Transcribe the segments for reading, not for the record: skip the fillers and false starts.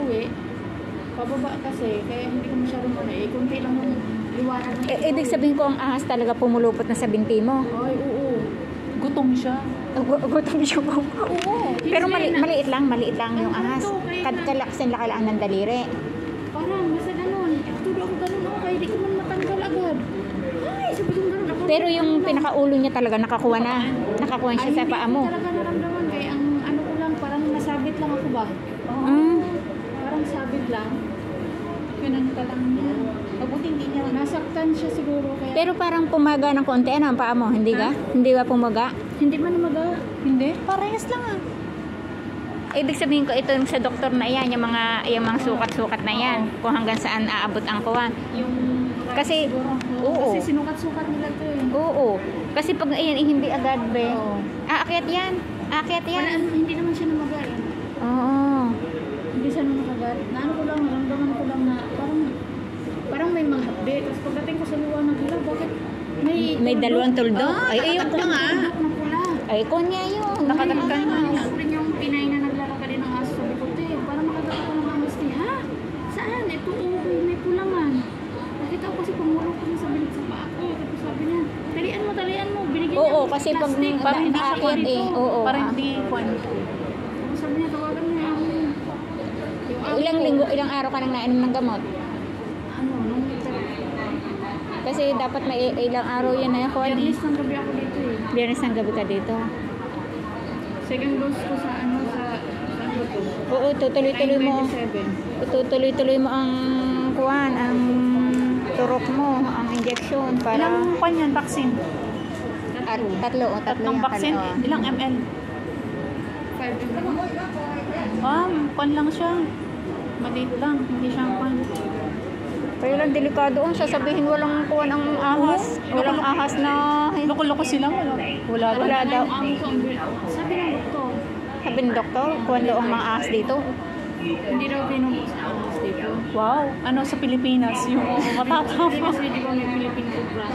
uwi, pababa kasi, kaya hindi ko masyadong kunti lang yung liwanag. Ibig sabihin ko ang ahas talaga pumulupot na sa binti mo. Ay, oo. Gutom siya. Gutom siya po. Oo. Pero maliit lang yung ahas. Kalaksin lakalaan ng daliri. Parang, basta ganun. Tulo ako ganun ako, kaya di ko man matanggal agad. Ay, sabi ko ganun ako. Pero yung pinakaulo niya talaga nakakuha na. Nakakuha siya sa paa mo. Hindi ko talaga naramdaman, kaya ang ano ko lang, parang nasabit lang ako ba? Parang sabit lang. Pinanta lang niya. Mabuti hindi niya. Nasaktan siya siguro, kaya... Pero parang pumaga ng konti ang paa mo, hindi ka? Hindi ba pumaga? Hindi man namaga. Hindi? Parehas lang ah. Ibig sabihin ko ito sa doktor na yan, yung mga sukat-sukat na yan, kung hanggang saan aabot ang kuwan. Kasi, oo. Kasi sinukat-sukat nila to eh. Oo. Kasi pag ayan, hindi agad be. Aakyat yan. Aakyat yan. Wala, hindi naman siya namaga eh. Oo. Hindi siya namaga. Naano ko lang, naramdaman ko lang na parang may mga hapde. Tapos pagdating ko sa liwanag nila, bakit may dalawang tuldo? Ay, ayun ko nga. Ay, ko niya yun. Nakadagdag na. Rin yung pinay na naglalaka din ng aso. Sabi ko, parang makagaka ko ng amas. Ha? Saan? Ito, may pulangan. Nakita ko kasi pumulong ko sa bilig sa paa ko. Tapos sabi niya, talian mo. Binigyan niya. Oo, kasi pag parang hindi siya aakyat eh. Oo. Parang hindi kwan. Tapos sabi niya, tawagan niya ako. Ilang araw ka nang nainom ng gamot? Kasi dapat may ilang araw yan na ako. Biyernes ng gabi ako dito eh. Biyernes ng gabi ka dito. Second dose ko sa Oo, tutuloy-tuloy mo. 9/27. Tutuloy-tuloy mo ang kuwan, ang turok mo, ang injection para... Ilang kwan yan, vaccine? Tatlo Tatlong yan vaccine? pala. Ilang ml? 5 Kwan lang siya. Maliit lang. Hindi siya kwan. Pero lang delikado ang sasabihin walang kuwan ang ahas. Walang ahas na... Loko-loko sila. Wala daw. Sabi ng doktor. Sabi ng doktor, kuwan daw ang mga ahas dito. Hindi daw binubuo sa ahas dito. Wow. Ano sa Pilipinas? Yung matatawa. Kasi di ba may Philippine Cobra?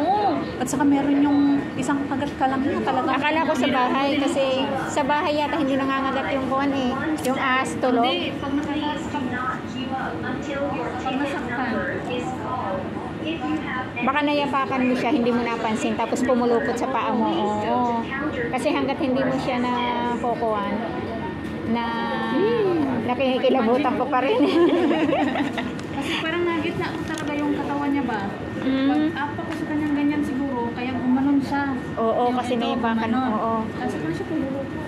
Oo. At saka meron yung isang kagat ka lang na talaga. Akala ko sa bahay kasi sa bahay yata hindi nangangagat yung kuwan eh. Yung ahas tulog. Hindi, pag nakasaktan. Baka nayapakan mo siya, hindi mo napansin, tapos pumulupot sa paa mo. Oo. Kasi hanggat hindi mo siya na kukuhan, na nakikilabutan ko pa rin. Kasi parang nagitna ko talaga yung katawan niya ba? Pag-apa ko sa kanyang ganyan siguro, kaya gumanon siya. Oo, kasi nayapakan. Oo. Kasi parang siya pumulupot.